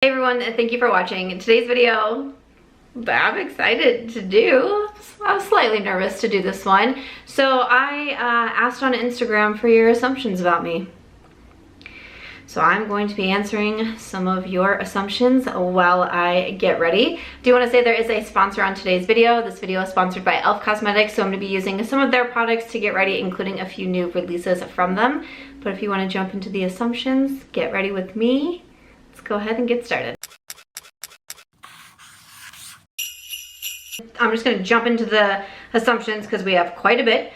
Hey everyone, thank you for watching. In today's video that I'm excited to do, I was slightly nervous to do this one. So I asked on Instagram for your assumptions about me. So I'm going to be answering some of your assumptions while I get ready. Do want to say there is a sponsor on today's video. This video is sponsored by e.l.f. Cosmetics, so I'm going to be using some of their products to get ready, including a few new releases from them. But if you want to jump into the assumptions, get ready with me. Let's go ahead and get started. I'm just going to jump into the assumptions because we have quite a bit.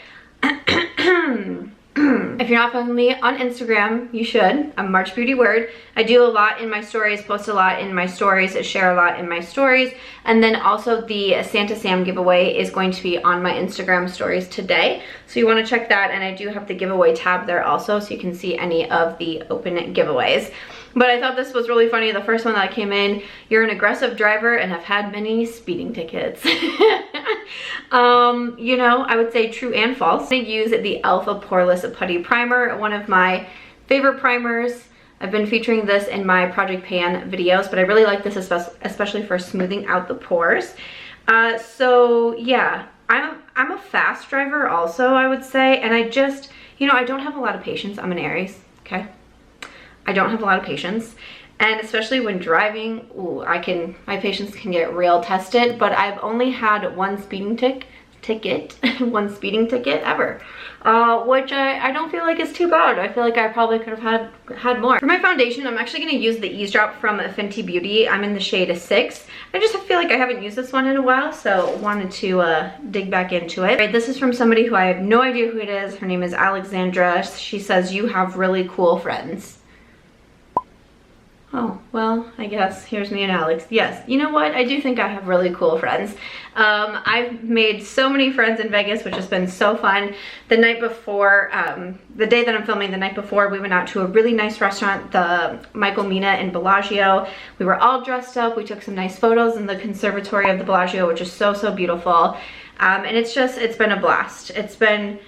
If you're not following me on Instagram, you should. I'm March Beauty Word. I do a lot in my stories, post a lot in my stories, share a lot in my stories, and then also the Santa Sam giveaway is going to be on my Instagram stories today. So you want to check that, and I do have the giveaway tab there also, so you can see any of the open giveaways. But I thought this was really funny. The first one that came in, you're an aggressive driver and have had many speeding tickets. You know, I would say true and false. I use the e.l.f. Poreless Putty Primer, one of my favorite primers. I've been featuring this in my Project Pan videos, but I really like this especially for smoothing out the pores. So yeah, I'm a fast driver also, I would say, and I just, you know, I don't have a lot of patience. I'm an Aries, okay? I don't have a lot of patience, and especially when driving, ooh, my patience can get real tested. But I've only had one speeding ticket ever, which I don't feel like is too bad. I feel like I probably could have had more. For my foundation, I'm actually going to use the Eaze drop from Fenty Beauty. I'm in the shade 6. I just feel like I haven't used this one in a while, so wanted to dig back into it. Right, this is from somebody who I have no idea who it is. Her name is Alexandra. She says, "You have really cool friends." Oh, well, I guess here's me and Alex. Yes, you know what? I do think I have really cool friends. I've made so many friends in Vegas, which has been so fun. The night before, the day that I'm filming, the night before, we went out to a really nice restaurant, the Michael Mina in Bellagio. We were all dressed up. We took some nice photos in the conservatory of the Bellagio, which is so, so beautiful. And it's been a blast. It has been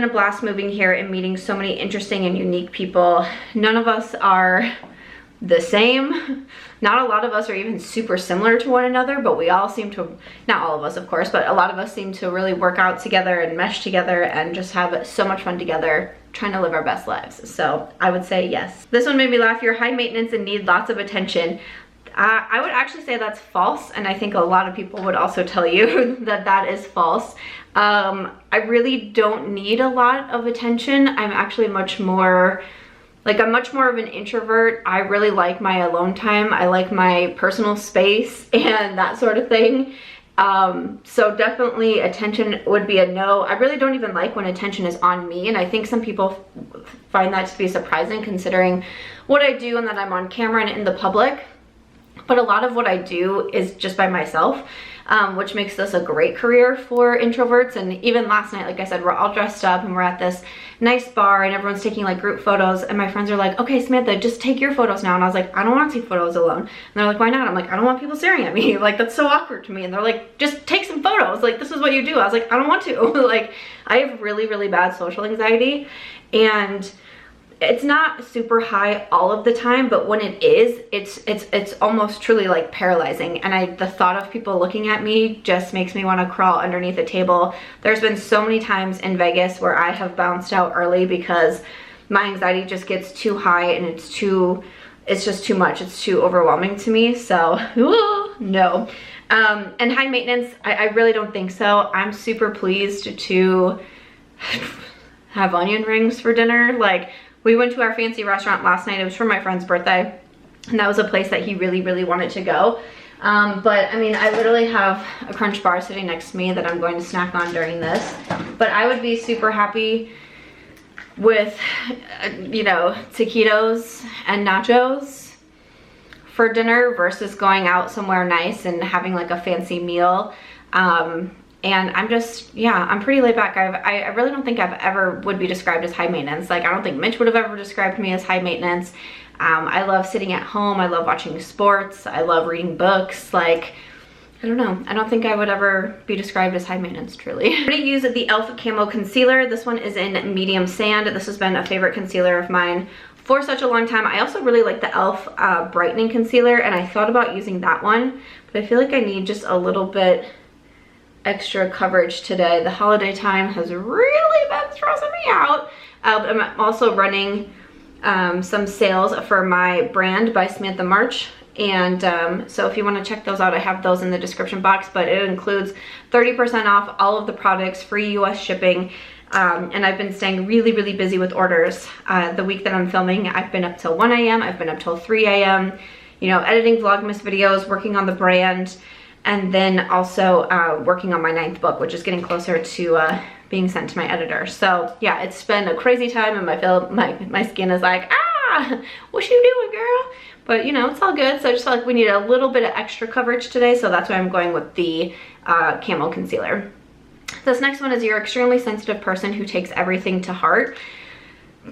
a blast moving here and meeting so many interesting and unique people. None of us are the same. Not a lot of us are even super similar to one another, but we all seem to, not all of us of course, but a lot of us seem to really work out together and mesh together and just have so much fun together trying to live our best lives. So I would say yes. This one made me laugh. You're high maintenance and need lots of attention. I would actually say that's false, and I think a lot of people would also tell you that that is false. I really don't need a lot of attention. I'm actually I'm much more of an introvert. I really like my alone time. I like my personal space and that sort of thing. So definitely attention would be a no. I really don't even like when attention is on me, and I think some people find that to be surprising considering what I do and that I'm on camera and in the public. But a lot of what I do is just by myself, which makes this a great career for introverts. And even last night, like I said, we're all dressed up and we're at this nice bar and everyone's taking like group photos, and my friends are like, "Okay, Samantha, just take your photos now." And I was like, "I don't want to take photos alone." And they're like, "Why not?" I'm like, "I don't want people staring at me. Like, that's so awkward to me." And they're like, "Just take some photos. Like, this is what you do." I was like, "I don't want to." Like, I have really, really bad social anxiety, and it's not super high all of the time, but when it is, it's almost truly like paralyzing. And the thought of people looking at me just makes me want to crawl underneath a table. There's been so many times in Vegas where I have bounced out early because my anxiety just gets too high and it's just too much. It's too overwhelming to me. So no. And high maintenance, I really don't think so. I'm super pleased to have onion rings for dinner. Like, we went to our fancy restaurant last night. It was for my friend's birthday, and that was a place that he really, really wanted to go. But I mean, I literally have a Crunch bar sitting next to me that I'm going to snack on during this. But I would be super happy with, you know, taquitos and nachos for dinner versus going out somewhere nice and having like a fancy meal. And I'm just, yeah, I'm pretty laid back. I really don't think I've ever would be described as high maintenance. Like, I don't think Mitch would have ever described me as high maintenance. I love sitting at home. I love watching sports. I love reading books. Like, I don't know. I don't think I would ever be described as high maintenance, truly. I'm gonna use the e.l.f. Camo Concealer. This one is in medium sand. This has been a favorite concealer of mine for such a long time. I also really like the e.l.f. brightening concealer, and I thought about using that one, but I feel like I need just a little bit extra coverage today. The holiday time has really been stressing me out. I'm also running some sales for my brand by Samantha March, and so if you want to check those out, I have those in the description box, but it includes 30% off all of the products, free US shipping, and I've been staying really busy with orders. The week that I'm filming, I've been up till 1 a.m. I've been up till 3 a.m. you know, editing Vlogmas videos, working on the brand, and then also working on my 9th book, which is getting closer to being sent to my editor. So yeah, it's been a crazy time, and my skin is like, ah, what you doing, girl? But you know, it's all good. So I just felt like we need a little bit of extra coverage today, so that's why I'm going with the Camo Concealer. This next one is, you're an extremely sensitive person who takes everything to heart.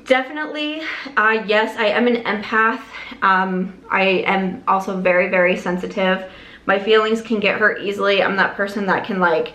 Definitely, yes, I am an empath. I am also very sensitive. My feelings can get hurt easily. I'm that person that can, like,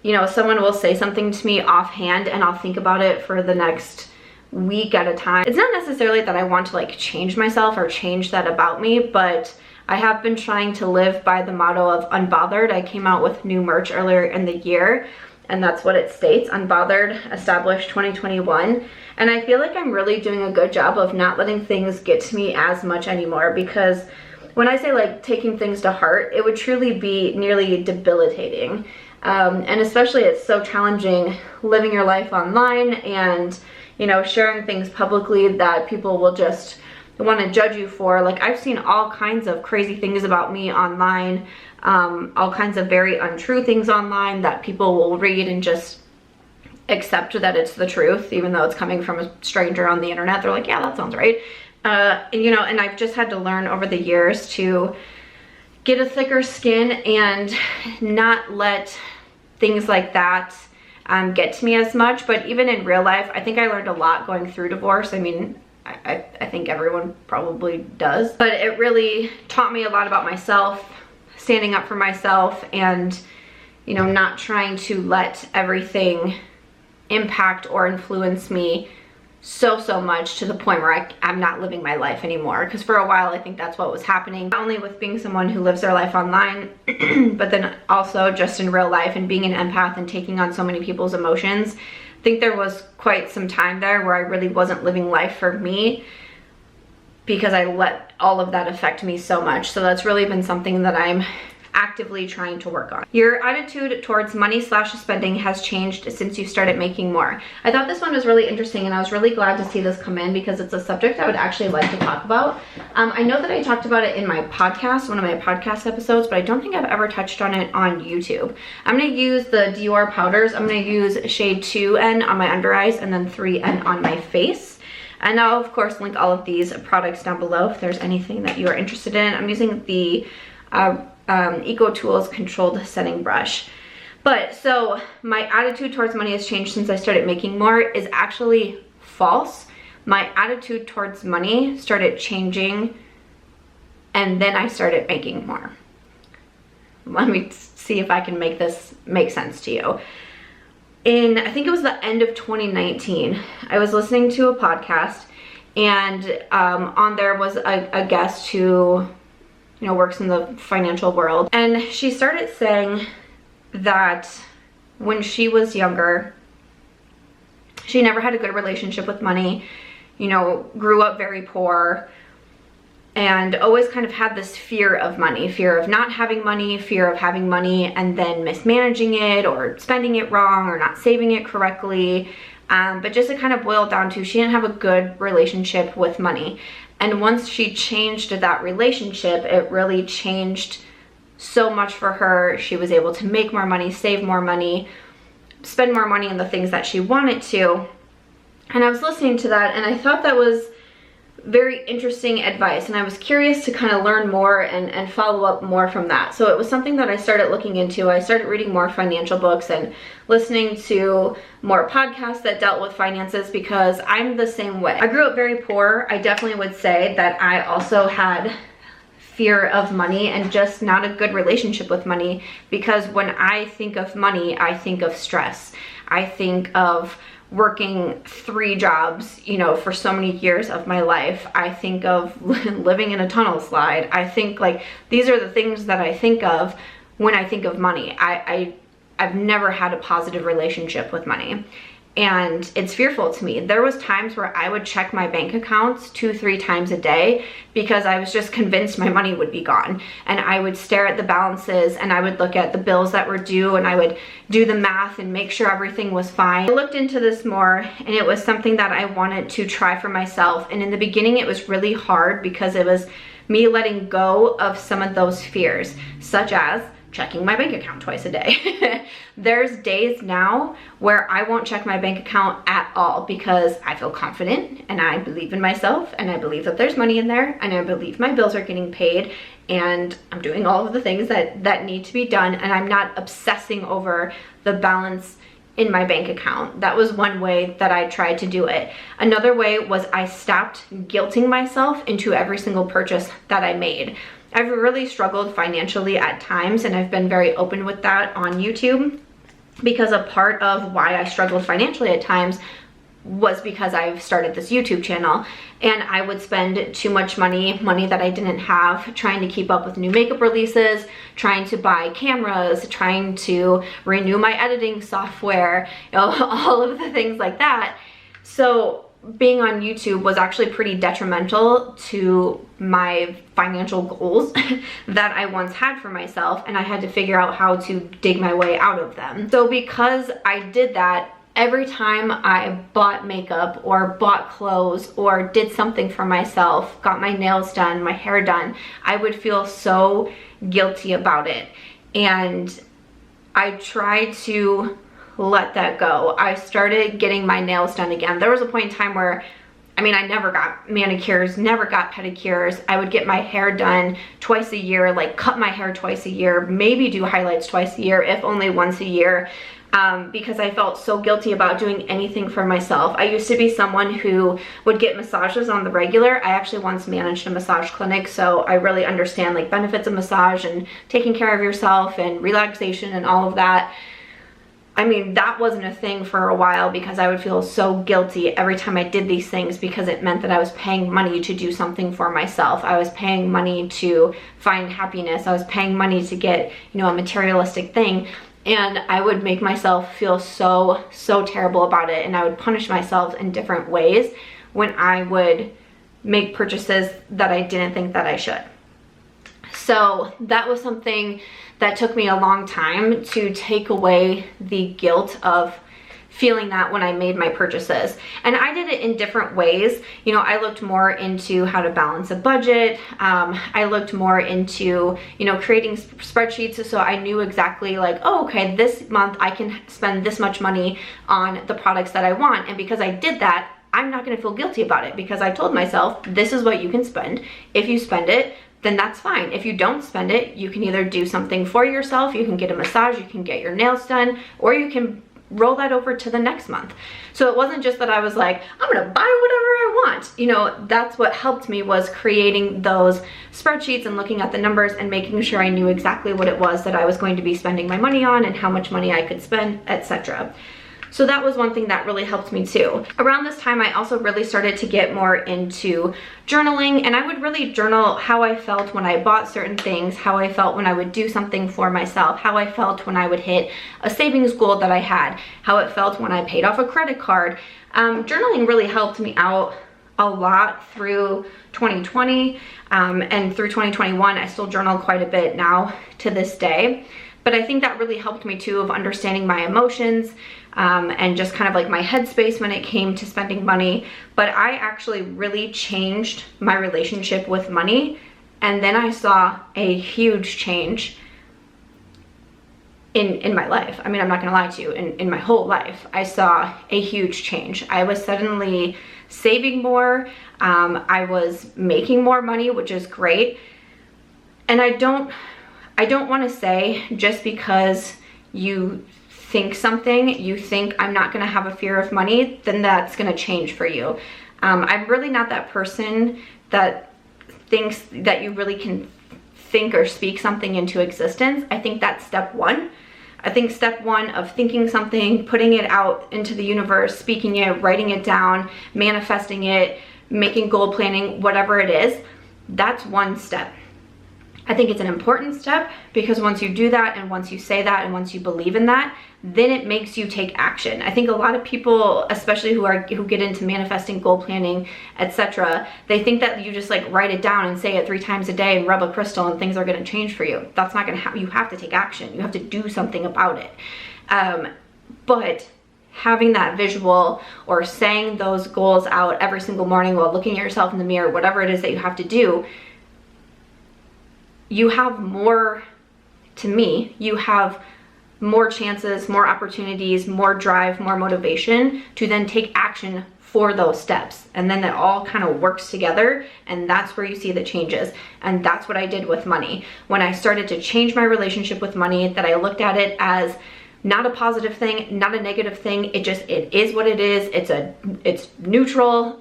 you know, someone will say something to me offhand and I'll think about it for the next week at a time. It's not necessarily that I want to like change myself or change that about me, but I have been trying to live by the motto of unbothered. I came out with new merch earlier in the year, and that's what it states, unbothered, established 2021. And I feel like I'm really doing a good job of not letting things get to me as much anymore, because when I say like taking things to heart, it would truly be nearly debilitating. And especially it's so challenging living your life online and, you know, sharing things publicly that people will just want to judge you for. Like, I've seen all kinds of crazy things about me online, all kinds of very untrue things online that people will read and just accept that it's the truth, even though it's coming from a stranger on the internet. They're like, yeah, that sounds right. And, you know, and I've just had to learn over the years to get a thicker skin and not let things like that get to me as much. But even in real life, I think I learned a lot going through divorce. I mean, I think everyone probably does, but it really taught me a lot about myself, standing up for myself, and, you know, not trying to let everything impact or influence me so much to the point where I'm not living my life anymore. Because for a while I think that's what was happening, not only with being someone who lives their life online, but then also just in real life, and being an empath and taking on so many people's emotions. I think there was quite some time there where I really wasn't living life for me, because I let all of that affect me so much. So that's really been something that I'm actively trying to work on. Your attitude towards money/spending has changed since you started making more. I thought this one was really interesting, and I was really glad to see this come in because it's a subject I would actually like to talk about. I know that I talked about it in my podcast, one of my podcast episodes, but I don't think I've ever touched on it on YouTube. I'm going to use the Dior powders. I'm going to use shade 2N on my under eyes and then 3N on my face. And I'll of course link all of these products down below if there's anything that you are interested in. I'm using the Eco Tools controlled setting brush. But so my attitude towards money has changed since I started making more is actually false. My attitude towards money started changing and then I started making more. Let me see if I can make this make sense to you. I think it was the end of 2019, I was listening to a podcast, and on there was a guest who, you know, works in the financial world, and she started saying that when she was younger, she never had a good relationship with money, you know, grew up very poor, and always kind of had this fear of money, fear of not having money, fear of having money and then mismanaging it or spending it wrong or not saving it correctly. But just to kind of boil down to, she didn't have a good relationship with money. And once she changed that relationship, it really changed so much for her. She was able to make more money, save more money, spend more money on the things that she wanted to. And I was listening to that and I thought that was very interesting advice, and I was curious to kind of learn more and follow up more from that. So it was something that I started looking into. I started reading more financial books and listening to more podcasts that dealt with finances, because I'm the same way. I grew up very poor. I definitely would say that I also had fear of money and just not a good relationship with money, because when I think of money, I think of stress. I think of working 3 jobs, you know, for so many years of my life. I think of living in a tunnel slide. I think like these are the things that I think of when I think of money. I've never had a positive relationship with money, and it's fearful to me. There was times where I would check my bank accounts 2-3 times a day because I was just convinced my money would be gone. And I would stare at the balances, and I would look at the bills that were due, and I would do the math and make sure everything was fine. I looked into this more, and it was something that I wanted to try for myself. And in the beginning it was really hard because it was me letting go of some of those fears, such as checking my bank account twice a day. There's days now where I won't check my bank account at all because I feel confident and I believe in myself and I believe that there's money in there and I believe my bills are getting paid and I'm doing all of the things that need to be done, and I'm not obsessing over the balance in my bank account. That was one way that I tried to do it. Another way was I stopped guilting myself into every single purchase that I made. I've really struggled financially at times, and I've been very open with that on YouTube, because a part of why I struggled financially at times was because I've started this YouTube channel, and I would spend too much money that I didn't have, trying to keep up with new makeup releases, trying to buy cameras, trying to renew my editing software, you know, all of the things like that. So being on YouTube was actually pretty detrimental to my financial goals that I once had for myself, and I had to figure out how to dig my way out of them. So because I did that, every time I bought makeup or bought clothes or did something for myself, got my nails done, my hair done, I would feel so guilty about it. And I tried to let that go. I started getting my nails done again. There was a point in time where, I mean, I never got manicures, never got pedicures. I would get my hair done twice a year, like cut my hair twice a year, maybe do highlights twice a year, if only once a year, because I felt so guilty about doing anything for myself. I used to be someone who would get massages on the regular. I actually once managed a massage clinic, so I really understand like benefits of massage and taking care of yourself and relaxation and all of that. I mean, that wasn't a thing for a while because I would feel so guilty every time I did these things, because it meant that I was paying money to do something for myself. I was paying money to find happiness. I was paying money to get, you know, a materialistic thing. And I would make myself feel so terrible about it. And I would punish myself in different ways when I would make purchases that I didn't think that I should. So that was something that took me a long time to take away the guilt of feeling that when I made my purchases. And I did it in different ways. You know, I looked more into how to balance a budget. I looked more into, you know, creating spreadsheets, so I knew exactly like, oh, okay, this month I can spend this much money on the products that I want. And because I did that, I'm not gonna feel guilty about it, because I told myself, this is what you can spend. If you spend it, then that's fine. If you don't spend it, you can either do something for yourself, you can get a massage, you can get your nails done, or you can roll that over to the next month. So it wasn't just that I was like, I'm gonna buy whatever I want. You know, that's what helped me, was creating those spreadsheets and looking at the numbers and making sure I knew exactly what it was that I was going to be spending my money on and how much money I could spend, etc. So that was one thing that really helped me too. Around this time, I also really started to get more into journaling, and I would really journal how I felt when I bought certain things, how I felt when I would do something for myself, how I felt when I would hit a savings goal that I had, how it felt when I paid off a credit card. Journaling really helped me out a lot through 2020 and through 2021. I still journal quite a bit now to this day. But I think that really helped me too, of understanding my emotions and just kind of like my headspace when it came to spending money. But I actually really changed my relationship with money, and then I saw a huge change in my life. I mean, I'm not gonna lie to you, in my whole life, I saw a huge change. I was suddenly saving more, I was making more money, which is great. And I don't want to say just because you think something, you think I'm not going to have a fear of money, then that's going to change for you. I'm really not that person that thinks that you really can think or speak something into existence. I think that's step one. I think step one of thinking something, putting it out into the universe, speaking it, writing it down, manifesting it, making goal planning, whatever it is, that's one step. I think it's an important step because once you do that and once you say that and once you believe in that, then it makes you take action. I think a lot of people, especially who get into manifesting, goal planning, etc., they think that you just like write it down and say it 3 times a day and rub a crystal and things are going to change for you. That's not going to happen. You have to take action. You have to do something about it. But having that visual or saying those goals out every single morning while looking at yourself in the mirror, whatever it is that you have to do, you have more, to me, you have more chances, more opportunities, more drive, more motivation to then take action for those steps. And then it all kind of works together, and that's where you see the changes. And that's what I did with money. When I started to change my relationship with money, that I looked at it as not a positive thing, not a negative thing. It is what it is. It's neutral.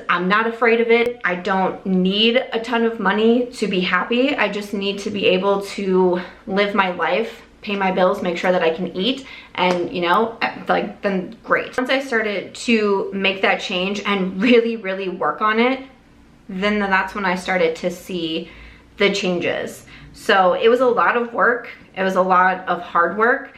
I'm not afraid of it. I don't need a ton of money to be happy. I just need to be able to live my life, pay my bills, make sure that I can eat, and you know, like, then great. Once I started to make that change and really, really work on it, then that's when I started to see the changes. So it was a lot of work. It was a lot of hard work.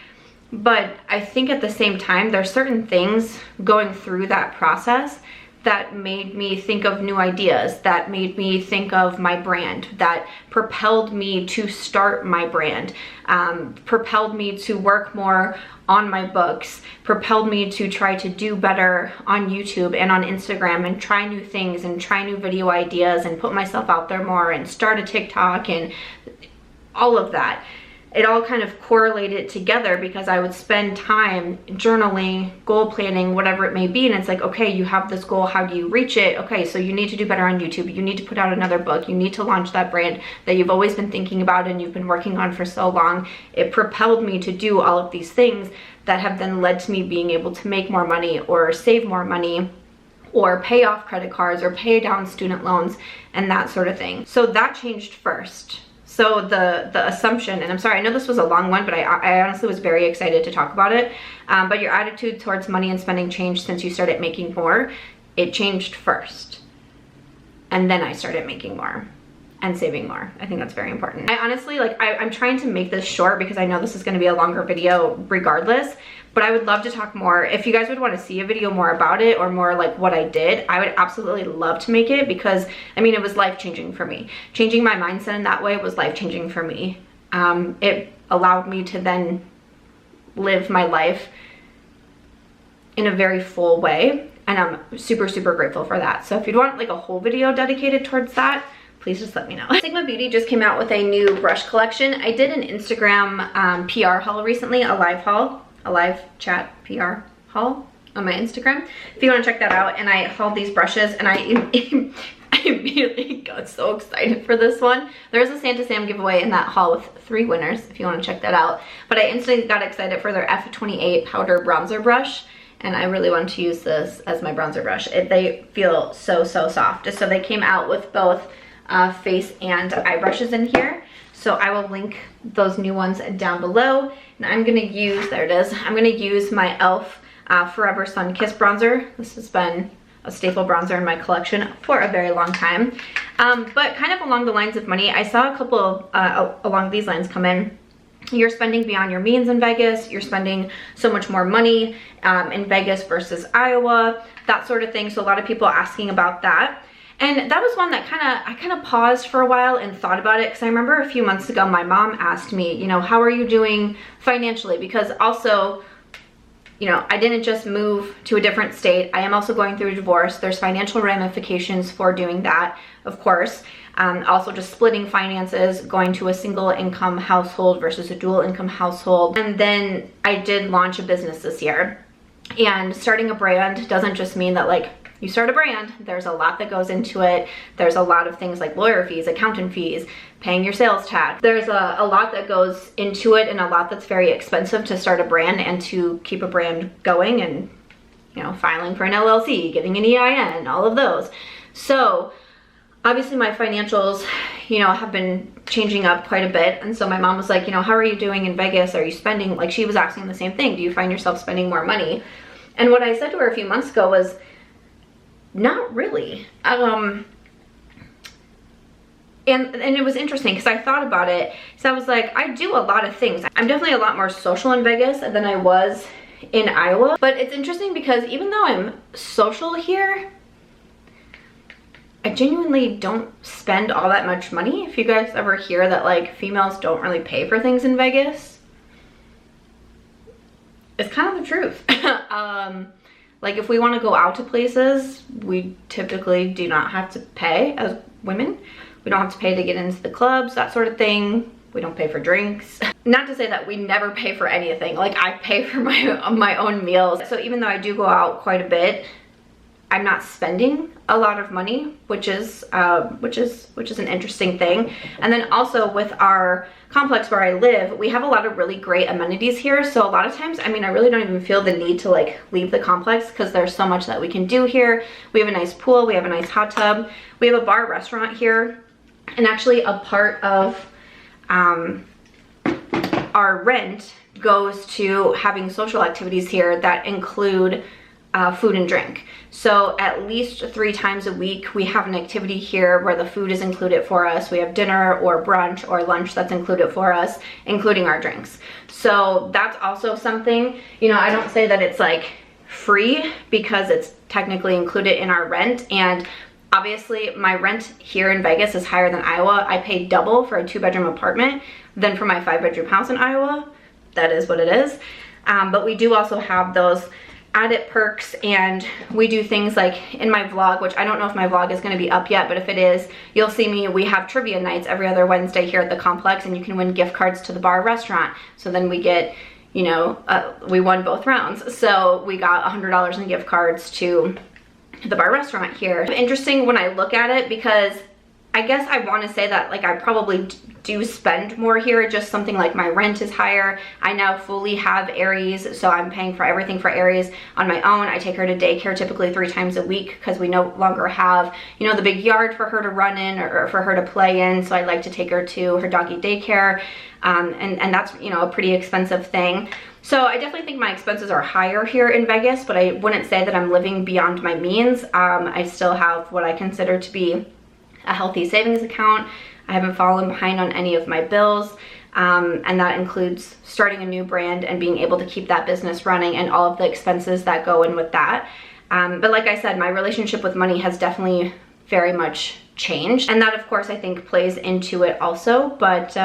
But I think at the same time, there's certain things going through that process that made me think of new ideas, that made me think of my brand, that propelled me to start my brand, propelled me to work more on my books, propelled me to try to do better on YouTube and on Instagram and try new things and try new video ideas and put myself out there more and start a TikTok and all of that. It all kind of correlated together because I would spend time journaling, goal planning, whatever it may be. And it's like, okay, you have this goal. How do you reach it? Okay, so you need to do better on YouTube. You need to put out another book. You need to launch that brand that you've always been thinking about and you've been working on for so long. It propelled me to do all of these things that have then led to me being able to make more money or save more money or pay off credit cards or pay down student loans and that sort of thing. So that changed first. So the assumption, and I'm sorry, I know this was a long one, but I honestly was very excited to talk about it. But your attitude towards money and spending changed since you started making more. It changed first. And then I started making more and saving more. I think that's very important. I honestly, like, I'm trying to make this short because I know this is gonna be a longer video regardless, but I would love to talk more. If you guys would wanna see a video more about it or more like what I did, I would absolutely love to make it because, I mean, it was life-changing for me. Changing my mindset in that way was life-changing for me. It allowed me to then live my life in a very full way, and I'm super, super grateful for that. So if you'd want like a whole video dedicated towards that, please just let me know. Sigma Beauty just came out with a new brush collection. I did an Instagram PR haul recently, a live chat PR haul on my Instagram. If you want to check that out, and I hauled these brushes, and I immediately got so excited for this one. There's a Santa Sam giveaway in that haul with 3 winners if you want to check that out. But I instantly got excited for their F28 powder bronzer brush, and I really wanted to use this as my bronzer brush. They feel so, so soft. So they came out with both face and eye brushes in here. So I will link those new ones down below. And I'm gonna use, there it is, I'm gonna use my e.l.f. Forever Sunkissed bronzer. This has been a staple bronzer in my collection for a very long time. But kind of along the lines of money, I saw a couple of, along these lines come in. You're spending beyond your means in Vegas. You're spending so much more money in Vegas versus Iowa, that sort of thing. So a lot of people asking about that. And that was one that I kind of paused for a while and thought about it, because I remember a few months ago my mom asked me, you know, how are you doing financially? Because also, you know, I didn't just move to a different state. I am also going through a divorce. There's financial ramifications for doing that, of course. Also just splitting finances, going to a single income household versus a dual income household. And then I did launch a business this year. And starting a brand doesn't just mean that, like, you start a brand. There's a lot that goes into it. There's a lot of things like lawyer fees, accountant fees, paying your sales tax. There's a lot that goes into it, and a lot that's very expensive to start a brand and to keep a brand going, and, you know, filing for an LLC, getting an EIN, all of those. So obviously my financials, you know, have been changing up quite a bit. And so my mom was like, you know, how are you doing in Vegas? Are you spending, like she was asking the same thing. Do you find yourself spending more money? And what I said to her a few months ago was, not really. And it was interesting because I thought about it. So I was like, I do a lot of things. I'm definitely a lot more social in Vegas than I was in Iowa. But it's interesting because even though I'm social here, I genuinely don't spend all that much money. If you guys ever hear that like females don't really pay for things in Vegas, it's kind of the truth. Like if we want to go out to places, we typically do not have to pay as women. We don't have to pay to get into the clubs, that sort of thing. We don't pay for drinks. Not to say that we never pay for anything. Like I pay for my own meals. So even though I do go out quite a bit, I'm not spending a lot of money, which is an interesting thing. And then also with our complex where I live, we have a lot of really great amenities here. So a lot of times, I mean, I really don't even feel the need to like leave the complex because there's so much that we can do here. We have a nice pool, we have a nice hot tub, we have a bar restaurant here, and actually a part of our rent goes to having social activities here that include food and drink. So at least 3 times a week we have an activity here where the food is included for us. We have dinner or brunch or lunch that's included for us, including our drinks. So that's also something, you know, I don't say that it's like free because it's technically included in our rent. And obviously my rent here in Vegas is higher than Iowa. I pay double for a 2-bedroom apartment than for my 5-bedroom house in Iowa. That is what it is. But we do also have those added perks, and we do things like in my vlog, which I don't know if my vlog is going to be up yet, but if it is, you'll see me. We have trivia nights every other Wednesday here at the complex, and you can win gift cards to the bar restaurant. So then we get, you know, we won both rounds. So we got $100 in gift cards to the bar restaurant here. Interesting when I look at it because I guess I want to say that like I probably do spend more here. Just something like my rent is higher. I now fully have Eaze, so I'm paying for everything for Eaze on my own. I take her to daycare typically 3 times a week because we no longer have, you know, the big yard for her to run in or for her to play in. So I like to take her to her doggy daycare, and that's, you know, a pretty expensive thing. So I definitely think my expenses are higher here in Vegas, but I wouldn't say that I'm living beyond my means. I still have what I consider to be a healthy savings account. I haven't fallen behind on any of my bills, and that includes starting a new brand and being able to keep that business running and all of the expenses that go in with that. But like I said, my relationship with money has definitely very much changed, and that of course I think plays into it also. But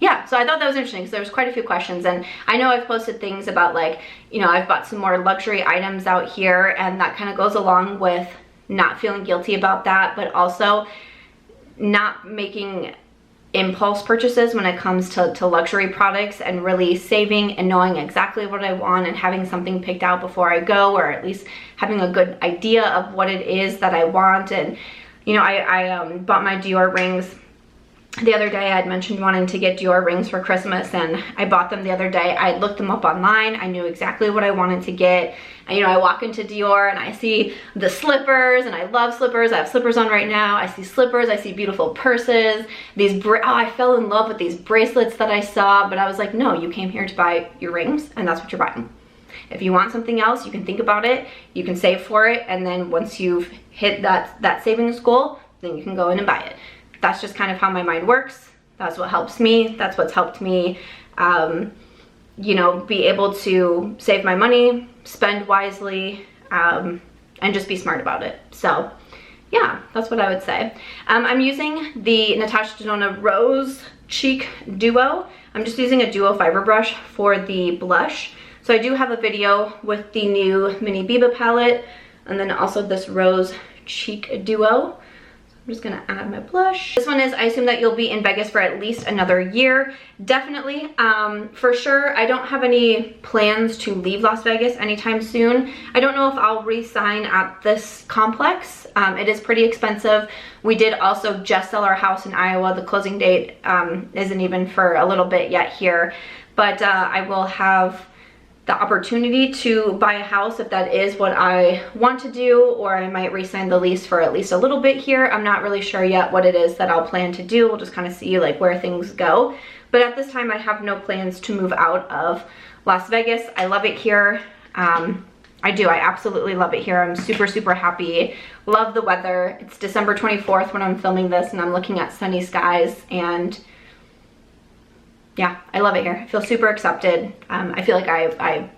yeah, so I thought that was interesting because there was quite a few questions, and I know I've posted things about like, you know, I've bought some more luxury items out here, and that kind of goes along with not feeling guilty about that, but also not making impulse purchases when it comes to luxury products, and really saving and knowing exactly what I want and having something picked out before I go, or at least having a good idea of what it is that I want. And you know, I bought my Dior rings the other day. I had mentioned wanting to get Dior rings for Christmas, and I bought them the other day. I looked them up online. I knew exactly what I wanted to get. And you know, I walk into Dior and I see the slippers, and I love slippers. I have slippers on right now. I see slippers, I see beautiful purses, these I fell in love with these bracelets that I saw. But I was like, no, you came here to buy your rings, and that's what you're buying. If you want something else, you can think about it, you can save for it, and then once you've hit that savings goal, then you can go in and buy it. That's just kind of how my mind works. That's what helps me. That's what's helped me, you know, be able to save my money, spend wisely, and just be smart about it. So yeah, that's what I would say. I'm using the Natasha Denona Rose Cheek Duo. I'm just using a duo fiber brush for the blush. So I do have a video with the new Mini Biba palette, and then also this Rose Cheek Duo. I'm just gonna add my blush. This one is, I assume that you'll be in Vegas for at least another year. Definitely, for sure. I don't have any plans to leave Las Vegas anytime soon. I don't know if I'll re-sign at this complex. It is pretty expensive. We did also just sell our house in Iowa. The closing date isn't even for a little bit yet here, but I will have the opportunity to buy a house if that is what I want to do, or I might re-sign the lease for at least a little bit here. I'm not really sure yet what it is that I'll plan to do. We'll just kind of see like where things go. But at this time I have no plans to move out of Las Vegas. I love it here. I do, I absolutely love it here. I'm super, super happy. Love the weather. It's December 24th when I'm filming this and I'm looking at sunny skies, and yeah, I love it here. I feel super accepted. I feel like I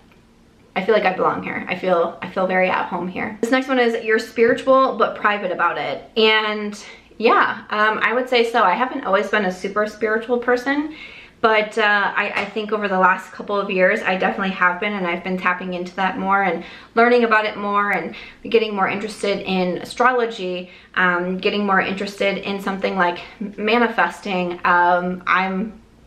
feel like I belong here. I feel very at home here. This next one is you're spiritual but private about it. And yeah, I would say so. I haven't always been a super spiritual person, but I think over the last couple of years I definitely have been, and I've been tapping into that more and learning about it more and getting more interested in astrology, getting more interested in something like manifesting.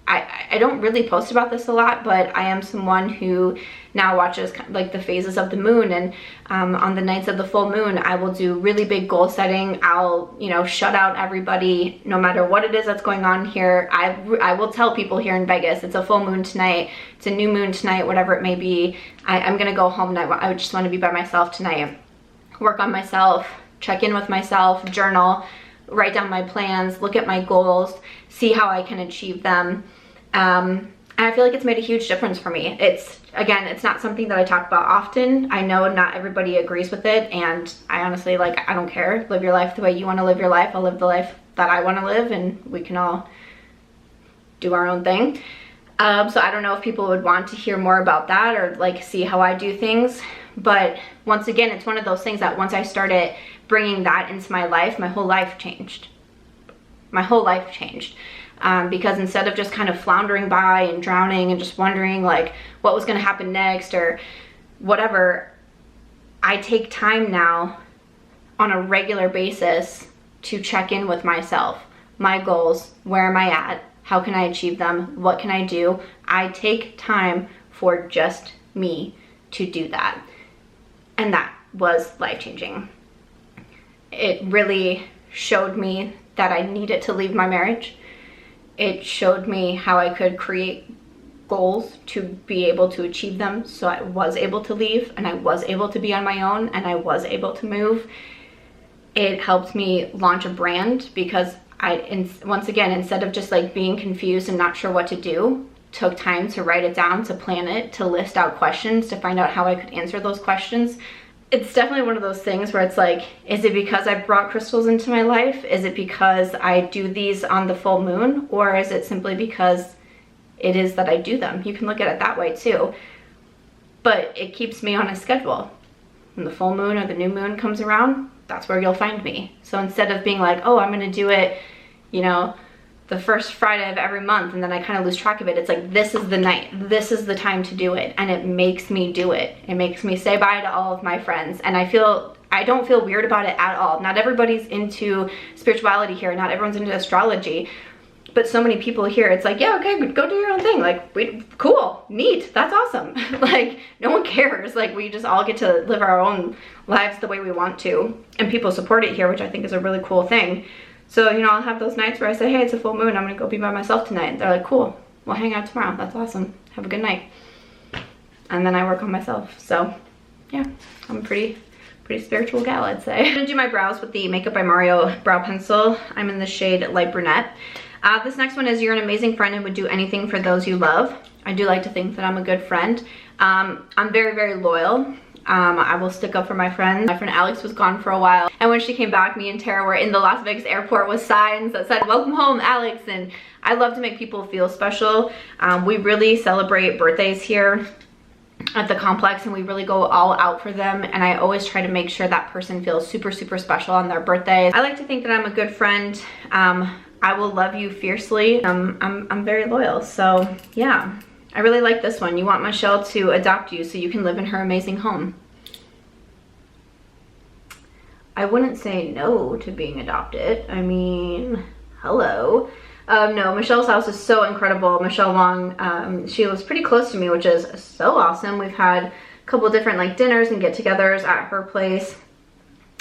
I don't really post about this a lot, but I am someone who now watches like the phases of the moon, and on the nights of the full moon I will do really big goal setting. I'll, you know, shut out everybody no matter what it is that's going on here. I will tell people here in Vegas, it's a full moon tonight, it's a new moon tonight, whatever it may be. I'm gonna go home and I just want to be by myself tonight, work on myself, check in with myself, journal, write down my plans, look at my goals, see how I can achieve them. And I feel like it's made a huge difference for me. Again, it's not something that I talk about often. I know not everybody agrees with it, and I honestly, like, I don't care. Live your life the way you want to live your life. I'll live the life that I want to live, and we can all do our own thing. So I don't know if people would want to hear more about that or like see how I do things. But once again, it's one of those things that once I started bringing that into my life, my whole life changed. My whole life changed. Because instead of just kind of floundering by and drowning and just wondering like what was going to happen next or whatever, I take time now on a regular basis to check in with myself, my goals, where am I at, how can I achieve them, what can I do. I take time for just me to do that, and that was life-changing. It really showed me that I needed to leave my marriage. It showed me how I could create goals to be able to achieve them, so I was able to leave and I was able to be on my own and I was able to move. It helped me launch a brand because once again, instead of just like being confused and not sure what to do, took time to write it down, to plan it, to list out questions, to find out how I could answer those questions. It's definitely one of those things where it's like, is it because I brought crystals into my life? Is it because I do these on the full moon? Or is it simply because it is that I do them? You can look at it that way too. But it keeps me on a schedule. When the full moon or the new moon comes around, that's where you'll find me. So instead of being like, oh, I'm gonna do it, you know, the first Friday of every month, and then I kind of lose track of it. It's like, this is the night, this is the time to do it, and it makes me do it. It makes me say bye to all of my friends, and I don't feel weird about it at all. Not everybody's into spirituality here, not everyone's into astrology, but so many people here, it's like, yeah, okay, go do your own thing. Like, cool, neat, that's awesome. Like, no one cares. Like, we just all get to live our own lives the way we want to, and people support it here, which I think is a really cool thing. So, you know, I'll have those nights where I say, hey, it's a full moon, I'm gonna go be by myself tonight. And they're like, cool, we'll hang out tomorrow. That's awesome. Have a good night. And then I work on myself. So, yeah, I'm a pretty spiritual gal, I'd say. I'm gonna do my brows with the Makeup by Mario brow pencil. I'm in the shade Light Brunette. This next one is you're an amazing friend and would do anything for those you love. I do like to think that I'm a good friend. I'm very, very loyal. I will stick up for my friends. My friend Alex was gone for a while, and when she came back, me and Tara were in the Las Vegas airport with signs that said, welcome home, Alex. And I love to make people feel special. We really celebrate birthdays here at the complex, and we really go all out for them, and I always try to make sure that person feels super, super special on their birthdays. I like to think that I'm a good friend. I will love you fiercely. I'm very loyal, so yeah. I really like this one. You want Michelle to adopt you so you can live in her amazing home. I wouldn't say no to being adopted. I mean, hello. No, Michelle's house is so incredible. Michelle Wong, she lives pretty close to me, which is so awesome. We've had a couple different like dinners and get-togethers at her place.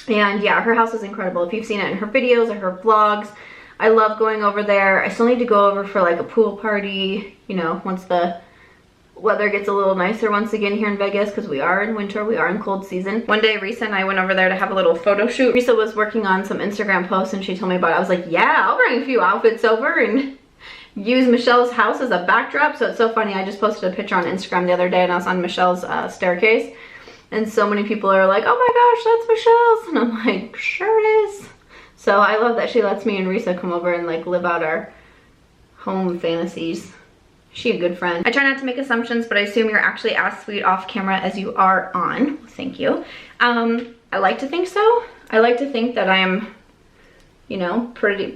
And yeah, her house is incredible. If you've seen it in her videos or her vlogs, I love going over there. I still need to go over for like a pool party, you know, once the weather gets a little nicer once again here in Vegas, because we are in winter, we are in cold season. One day Risa and I went over there to have a little photo shoot. Risa was working on some Instagram posts and she told me about it. I was like, yeah, I'll bring a few outfits over and use Michelle's house as a backdrop. So it's so funny, I just posted a picture on Instagram the other day and I was on Michelle's staircase, and so many people are like, oh my gosh, that's Michelle's, and I'm like, sure it is. So I love that she lets me and Risa come over and like live out our home fantasies. She a good friend. I try not to make assumptions, but I assume you're actually as sweet off camera as you are on. Thank you. I like to think so. I like to think that I'm, you know, pretty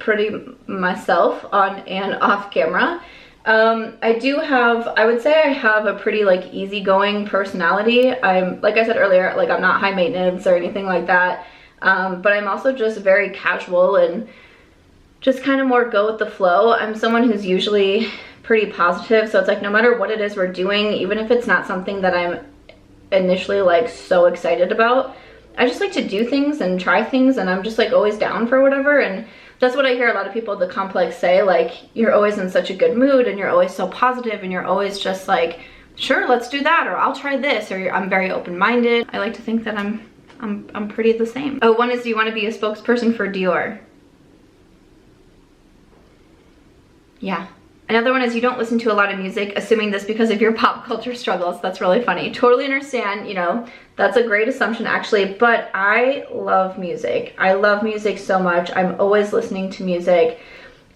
myself on and off camera. I would say I have a pretty like easygoing personality. I'm, like I said earlier, like I'm not high maintenance or anything like that. But I'm also just very casual and just kind of more go with the flow. I'm someone who's usually pretty positive, so it's like no matter what it is we're doing, even if it's not something that I'm initially like so excited about, I just like to do things and try things, and I'm just like always down for whatever. And that's what I hear a lot of people at the complex say, like, you're always in such a good mood and you're always so positive and you're always just like, sure, let's do that, or I'll try this, or I'm very open-minded. I like to think that I'm pretty the same. Oh, one is, do you want to be a spokesperson for Dior? Yeah. Another one is, you don't listen to a lot of music, assuming this because of your pop culture struggles. That's really funny. Totally understand, you know, that's a great assumption actually, but I love music. I love music so much. I'm always listening to music.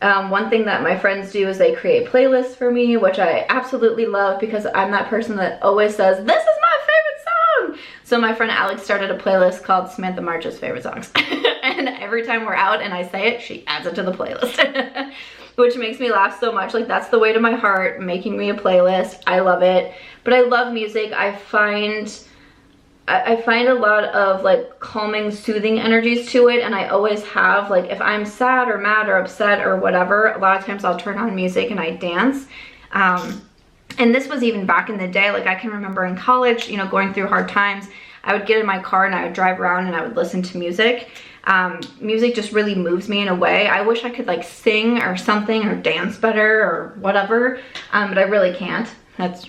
One thing that my friends do is they create playlists for me, which I absolutely love because I'm that person that always says, this is my favorite song. So my friend Alex started a playlist called Samantha March's favorite songs. And every time we're out and I say it, she adds it to the playlist. Which makes me laugh so much. Like, that's the way to my heart, making me a playlist. I love it. But I love music. I find a lot of like calming, soothing energies to it, and I always have. Like, if I'm sad or mad or upset or whatever, a lot of times I'll turn on music and I dance. And this was even back in the day. Like, I can remember in college, you know, going through hard times, I would get in my car and I would drive around and I would listen to music. Music just really moves me in a way. I wish I could like sing or something or dance better or whatever, but I really can't.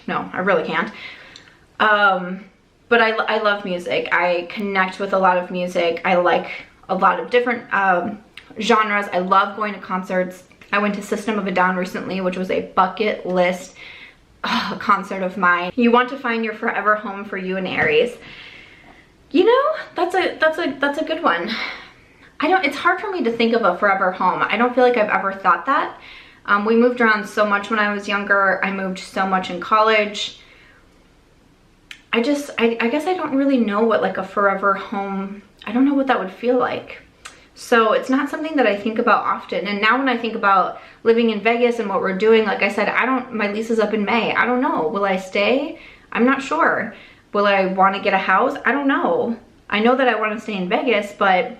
No, I really can't. But I love music. I connect with a lot of music. I like a lot of different genres. I love going to concerts. I went to System of a Down recently, which was a bucket list concert of mine. You want to find your forever home for you and Aries. You know, that's a good one. It's hard for me to think of a forever home. I don't feel like I've ever thought that. We moved around so much when I was younger. I moved so much in college. I guess I don't really know what like a forever home, I don't know what that would feel like. So it's not something that I think about often. And now when I think about living in Vegas and what we're doing, like I said, my lease is up in May. I don't know. Will I stay? I'm not sure. Will I want to get a house? I don't know. I know that I want to stay in Vegas, but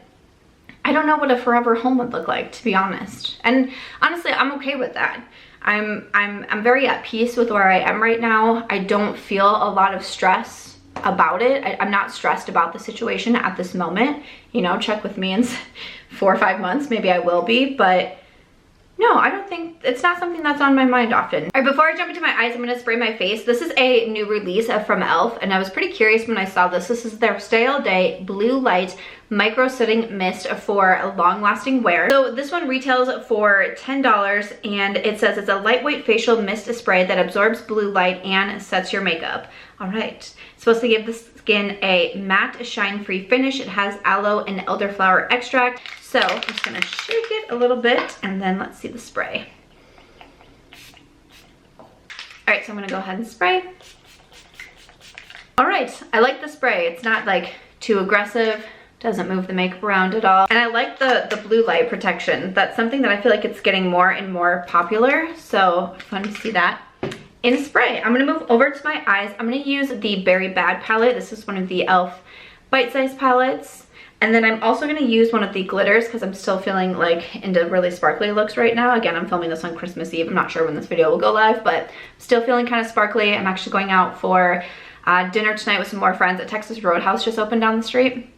I don't know what a forever home would look like, to be honest. And honestly, I'm okay with that. I'm very at peace with where I am right now. I don't feel a lot of stress about it. I'm not stressed about the situation at this moment. You know, check with me in 4 or 5 months, maybe I will be, but no, I don't think, it's not something that's on my mind often. All right, before I jump into my eyes, I'm gonna spray my face. This is a new release from e.l.f. and I was pretty curious when I saw this. This is their Stay All Day Blue Light Micro Setting Mist for long-lasting wear. So this one retails for $10 and it says it's a lightweight facial mist spray that absorbs blue light and sets your makeup. All right, it's supposed to give the skin a matte, shine-free finish. It has aloe and elderflower extract. So I'm just gonna shake it a little bit and then let's see the spray. All right, so I'm gonna go ahead and spray. All right, I like the spray. It's not like too aggressive, doesn't move the makeup around at all. And I like the blue light protection. That's something that I feel like it's getting more and more popular. So fun to see that in a spray. I'm gonna move over to my eyes. I'm gonna use the Berry Bad palette. This is one of the e.l.f. bite-sized palettes. And then I'm also gonna use one of the glitters because I'm still feeling like into really sparkly looks right now. Again, I'm filming this on Christmas Eve. I'm not sure when this video will go live, but still feeling kind of sparkly. I'm actually going out for dinner tonight with some more friends at Texas Roadhouse, just opened down the street.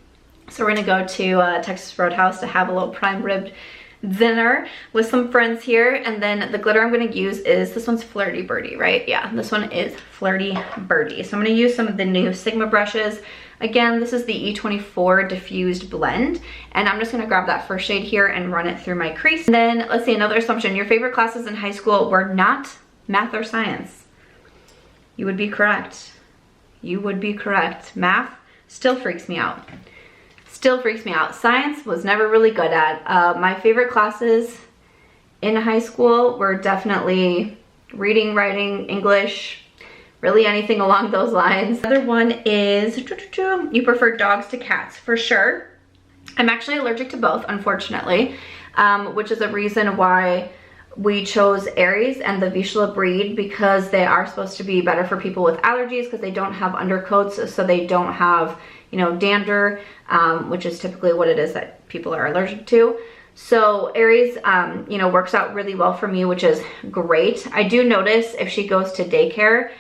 So we're gonna go to Texas Roadhouse to have a little prime ribbed dinner with some friends here. And then the glitter I'm gonna use is, this one's Flirty Birdy, right? Yeah, this one is Flirty Birdy. So I'm gonna use some of the new Sigma brushes. Again, this is the E24 Diffused Blend, and I'm just gonna grab that first shade here and run it through my crease. And then let's see, another assumption. Your favorite classes in high school were not math or science. You would be correct. You would be correct. Math still freaks me out. Still freaks me out. Science was never really good at. My favorite classes in high school were definitely reading, writing, English, really anything along those lines. Another one is, you prefer dogs to cats, for sure. I'm actually allergic to both, unfortunately, which is a reason why we chose Aries and the Vizsla breed, because they are supposed to be better for people with allergies because they don't have undercoats, so they don't have, you know, dander, which is typically what it is that people are allergic to. So Aries, you know, works out really well for me, which is great. I do notice if she goes to daycare,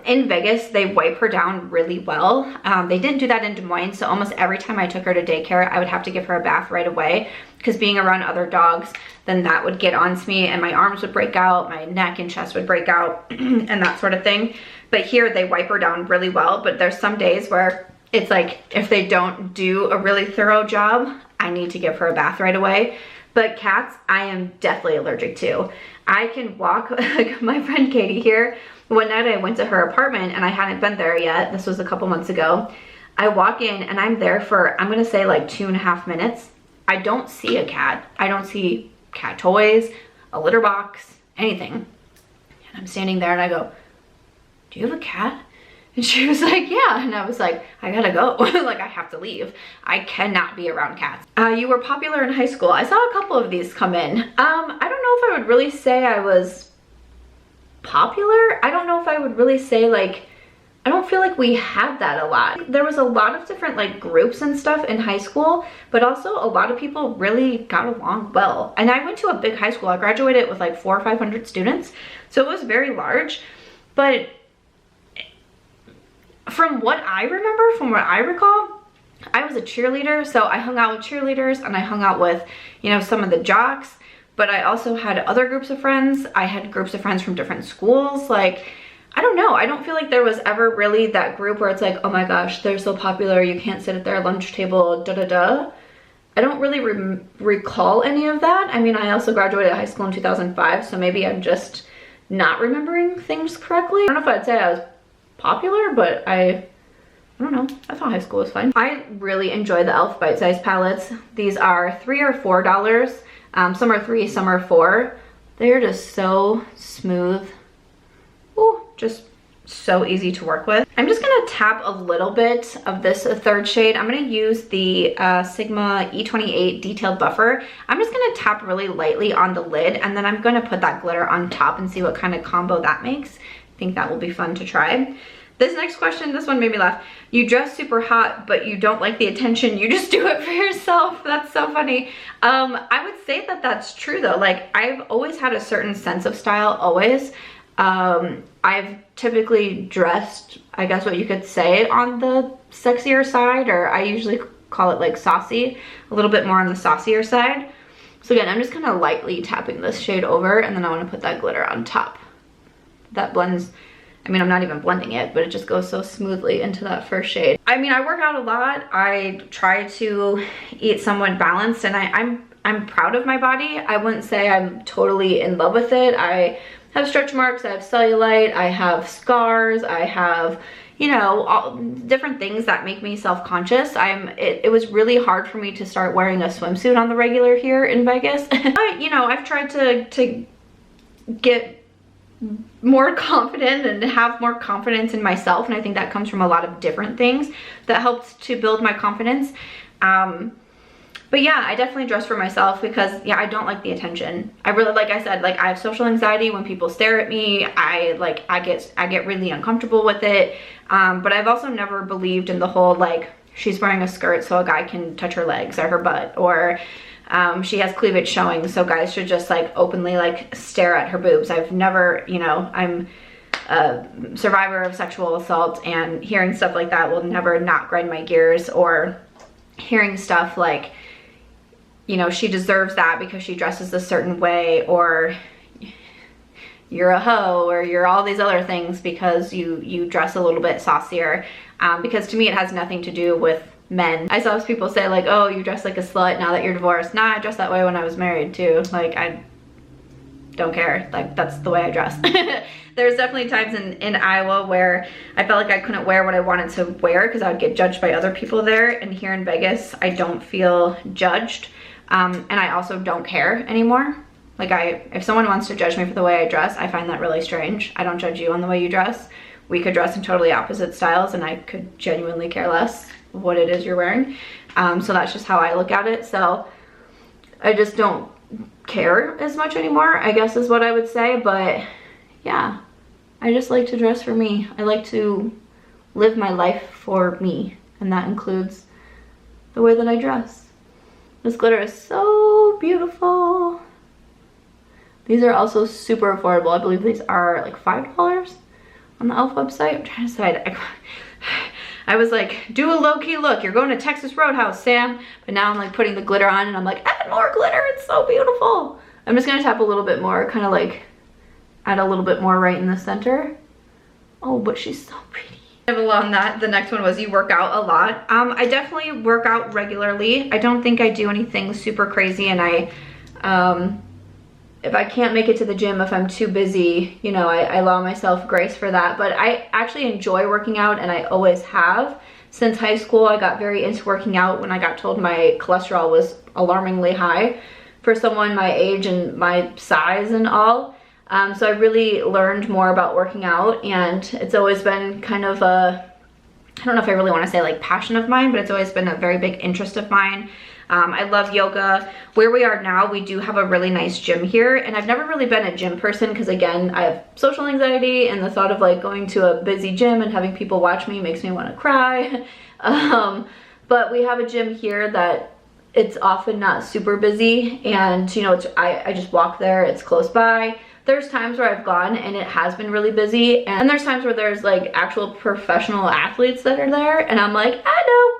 in Vegas, they wipe her down really well. They didn't do that in Des Moines, so almost every time I took her to daycare, I would have to give her a bath right away, because being around other dogs, then that would get onto me and my arms would break out, my neck and chest would break out, and that sort of thing. But here they wipe her down really well, but there's some days where it's like, if they don't do a really thorough job, I need to give her a bath right away. But cats, I am definitely allergic to. I can walk, like my friend Katie here, one night I went to her apartment and I hadn't been there yet. This was a couple months ago. I walk in and I'm there for, I'm gonna say like 2.5 minutes. I don't see a cat. I don't see cat toys, a litter box, anything. And I'm standing there and I go, do you have a cat? And she was like, yeah. And I was like, I gotta go. Like, I have to leave. I cannot be around cats. You were popular in high school. I saw a couple of these come in. I don't know if I would really say I was popular. I don't know if I would really say, like, I don't feel like we had that a lot. There was a lot of different like groups and stuff in high school, but also a lot of people really got along well. And I went to a big high school. I graduated with like 400 or 500 students. So it was very large, but from what I remember, from what I recall, I was a cheerleader. So I hung out with cheerleaders and I hung out with, you know, some of the jocks, but I also had other groups of friends. I had groups of friends from different schools. Like, I don't know. I don't feel like there was ever really that group where it's like, oh my gosh, they're so popular, you can't sit at their lunch table, da da da. I don't really recall any of that. I mean, I also graduated high school in 2005, so maybe I'm just not remembering things correctly. I don't know if I'd say I was popular, but I don't know. I thought high school was fun. I really enjoy the e.l.f. Bite Size palettes. These are $3 or $4. Some are $3, some are $4. They're just so smooth. Ooh, just so easy to work with. I'm just gonna tap a little bit of this third shade. I'm gonna use the Sigma E28 Detailed Buffer. I'm just gonna tap really lightly on the lid, and then I'm gonna put that glitter on top and see what kind of combo that makes. I think that will be fun to try. This next question, this one made me laugh. You dress super hot, but you don't like the attention. You just do it for yourself. That's so funny. I would say that that's true though. Like, I've always had a certain sense of style, always. I've typically dressed, I guess what you could say, on the sexier side, or I usually call it like saucy, a little bit more on the saucier side. So again, I'm just kind of lightly tapping this shade over, and then I want to put that glitter on top. That blends, I mean, I'm not even blending it, but it just goes so smoothly into that first shade. I mean, I work out a lot. I try to eat somewhat balanced, and I'm proud of my body. I wouldn't say I'm totally in love with it. I have stretch marks, I have cellulite, I have scars, I have, you know, all different things that make me self-conscious. It was really hard for me to start wearing a swimsuit on the regular here in Vegas. But, you know, I've tried to get more confident and have more confidence in myself, and I think that comes from a lot of different things that helped to build my confidence. But yeah, I definitely dress for myself because, yeah, I don't like the attention. I really, like I said, like, I have social anxiety. When people stare at me, I get really uncomfortable with it. But I've also never believed in the whole, like, she's wearing a skirt so a guy can touch her legs or her butt, or she has cleavage showing so guys should just like openly like stare at her boobs. I've never, you know, I'm a survivor of sexual assault, and hearing stuff like that will never not grind my gears, or hearing stuff like, you know, she deserves that because she dresses a certain way, or you're a hoe, or you're all these other things because you dress a little bit saucier. Because to me it has nothing to do with men. I saw people say like, oh, you dress like a slut now that you're divorced. Nah, I dressed that way when I was married too. Like, I don't care. Like, that's the way I dress. There's definitely times in Iowa where I felt like I couldn't wear what I wanted to wear because I would get judged by other people there. And here in Vegas, I don't feel judged. And I also don't care anymore. Like, if someone wants to judge me for the way I dress, I find that really strange. I don't judge you on the way you dress. We could dress in totally opposite styles and I could genuinely care less what it is you're wearing. So that's just how I look at it. So I just don't care as much anymore, I guess is what I would say. But yeah, I just like to dress for me. I like to live my life for me, and that includes the way that I dress. This glitter is so beautiful. These are also super affordable. I believe these are like $5 on the e.l.f. website. I'm trying to decide. I was like, do a low-key look. You're going to Texas Roadhouse, Sam. But now I'm like putting the glitter on and I'm like, add more glitter. It's so beautiful. I'm just gonna tap a little bit more, kind of like add a little bit more right in the center. Oh, but she's so pretty. Along that, the next one was you work out a lot. I definitely work out regularly. I don't think I do anything super crazy, and if I can't make it to the gym, if I'm too busy, you know, I allow myself grace for that. But I actually enjoy working out, and I always have. Since high school, I got very into working out when I got told my cholesterol was alarmingly high for someone my age and my size and all. So I really learned more about working out, and it's always been kind of a, I don't know if I really want to say like passion of mine, but it's always been a very big interest of mine. I love yoga. Where we are now, we do have a really nice gym here, and I've never really been a gym person because, again, I have social anxiety, and the thought of like going to a busy gym and having people watch me makes me want to cry. But we have a gym here that it's often not super busy, and you know, I just walk there, it's close by. There's times where I've gone and it has been really busy, and there's times where there's like actual professional athletes that are there, and I'm like, I know.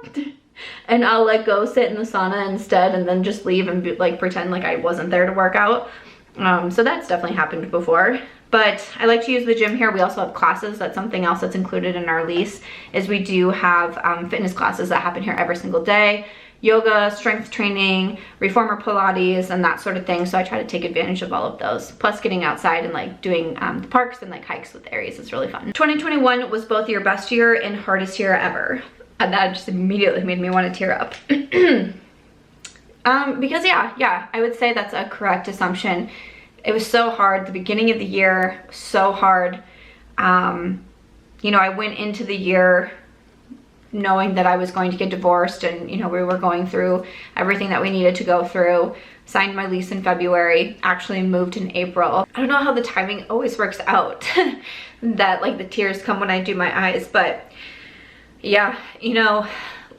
And I'll like go sit in the sauna instead and then just leave and like pretend like I wasn't there to work out. So that's definitely happened before. But I like to use the gym here. We also have classes. That's something else that's included in our lease, is we do have fitness classes that happen here every single day. Yoga, strength training, reformer Pilates, and that sort of thing. So I try to take advantage of all of those. Plus getting outside and like doing the parks and like hikes with Aries is really fun. 2021 was both your best year and hardest year ever. And that just immediately made me want to tear up. Because yeah, I would say that's a correct assumption. It was so hard. The beginning of the year, so hard. You know, I went into the year knowing that I was going to get divorced, and you know, we were going through everything that we needed to go through. Signed my lease in February, actually moved in April. I don't know how the timing always works out. That like the tears come when I do my eyes, but yeah, you know,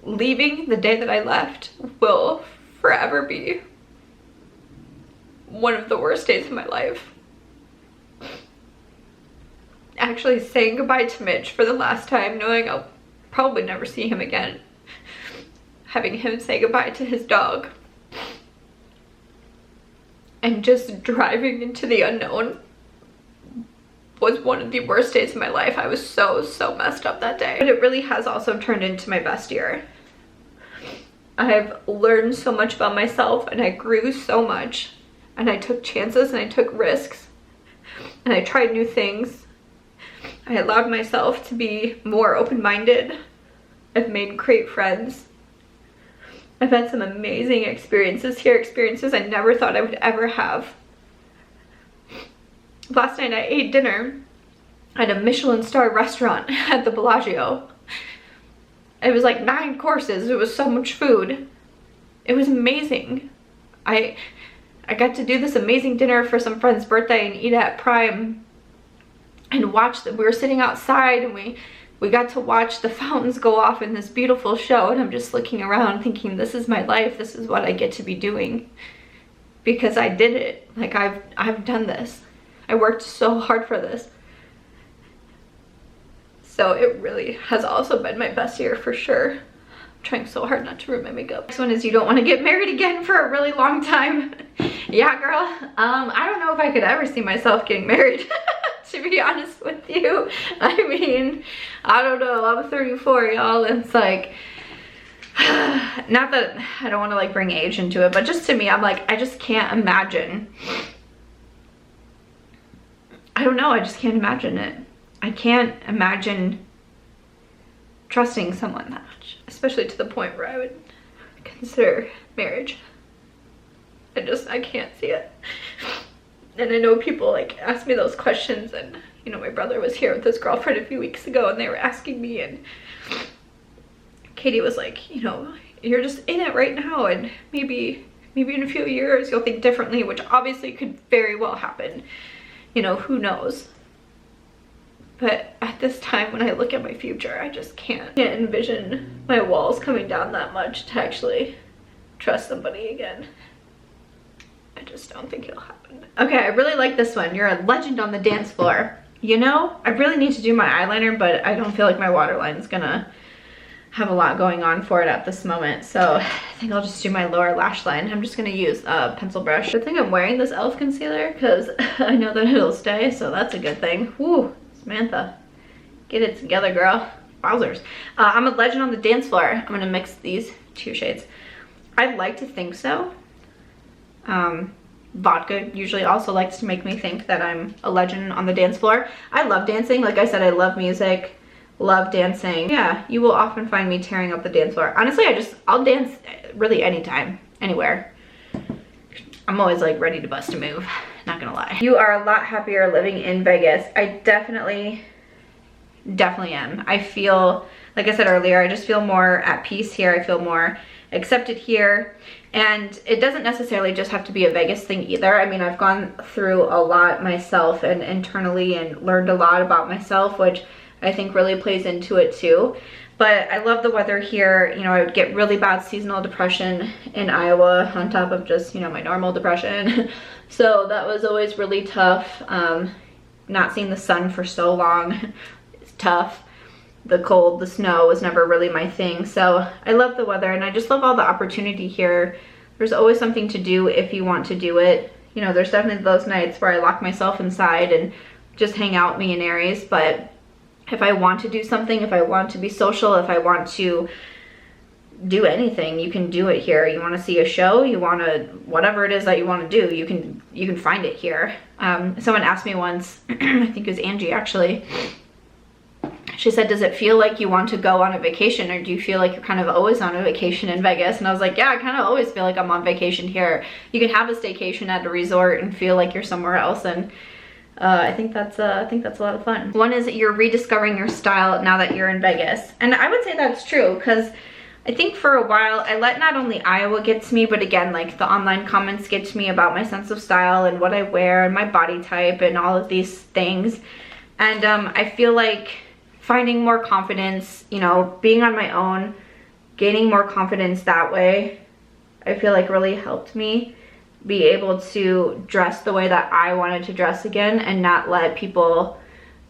leaving the day that I left will forever be one of the worst days of my life. Actually saying goodbye to Mitch for the last time, knowing I'll probably never see him again. Having him say goodbye to his dog. And just driving into the unknown was one of the worst days of my life. I was so messed up that day. But it really has also turned into my best year. I've learned so much about myself, and I grew so much, and I took chances and I took risks, and I tried new things. I allowed myself to be more open-minded. I've made great friends. I've had some amazing experiences here, experiences I never thought I would ever have. Last night I ate dinner at a Michelin star restaurant at the Bellagio. It was like 9 courses. It was so much food. It was amazing. I got to do this amazing dinner for some friend's birthday and eat at Prime and watch we were sitting outside, and we got to watch the fountains go off in this beautiful show, and I'm just looking around thinking, this is my life. This is what I get to be doing because I did it. Like I've done this. I worked so hard for this. So it really has also been my best year for sure. trying so hard not to ruin my makeup. Next one is you don't want to get married again for a really long time. Yeah, girl. I don't know if I could ever see myself getting married, to be honest with you. I mean, I don't know. I'm 34, y'all. It's like, not that I don't want to like bring age into it, but just to me, I'm like, I just can't imagine. I don't know. I just can't imagine it. I can't imagine trusting someone that much, especially to the point where I would consider marriage. I can't see it. And I know people like ask me those questions, and you know, my brother was here with his girlfriend a few weeks ago and they were asking me, and Katie was like, you know, you're just in it right now, and maybe in a few years you'll think differently, which obviously could very well happen. You know, who knows? But at this time, when I look at my future, I just can't envision my walls coming down that much to actually trust somebody again. I just don't think it'll happen. Okay, I really like this one. You're a legend on the dance floor. You know, I really need to do my eyeliner, but I don't feel like my waterline is gonna have a lot going on for it at this moment. So I think I'll just do my lower lash line. I'm just gonna use a pencil brush. Good thing I'm wearing this e.l.f. concealer because I know that it'll stay, so that's a good thing. Woo. Samantha, get it together, girl. Wowzers. I'm a legend on the dance floor. I'm gonna mix these two shades. I'd like to think so. Vodka usually also likes to make me think that I'm a legend on the dance floor. I love dancing. Like I said, I love music, love dancing. Yeah, you will often find me tearing up the dance floor. Honestly, I'll dance really anytime, anywhere. I'm always like ready to bust a move. Not gonna lie. You are a lot happier living in Vegas. I definitely am. I feel, like I said earlier, I just feel more at peace here. I feel more accepted here. And it doesn't necessarily just have to be a Vegas thing either. I mean, I've gone through a lot myself and internally and learned a lot about myself, which I think really plays into it too. But I love the weather here. You know, I would get really bad seasonal depression in Iowa on top of just, you know, my normal depression. So that was always really tough. Not seeing the sun for so long is tough. The cold, the snow was never really my thing. So I love the weather, and I just love all the opportunity here. There's always something to do if you want to do it. You know, there's definitely those nights where I lock myself inside and just hang out, me and Aries, but if I want to do something, if I want to be social, if I want to do anything, you can do it here. You want to see a show, you want to, whatever it is that you want to do, you can find it here. Someone asked me once, I think it was Angie actually, she said, does it feel like you want to go on a vacation, or do you feel like you're kind of always on a vacation in Vegas? And I was like, yeah, I kind of always feel like I'm on vacation here. You can have a staycation at a resort and feel like you're somewhere else, and I think that's a lot of fun. One is that you're rediscovering your style now that you're in Vegas. And I would say that's true, because I think for a while I let not only Iowa get to me, but again, like the online comments get to me about my sense of style and what I wear and my body type and all of these things. And I feel like finding more confidence, you know, being on my own, gaining more confidence that way, I feel like really helped me be able to dress the way that I wanted to dress again and not let people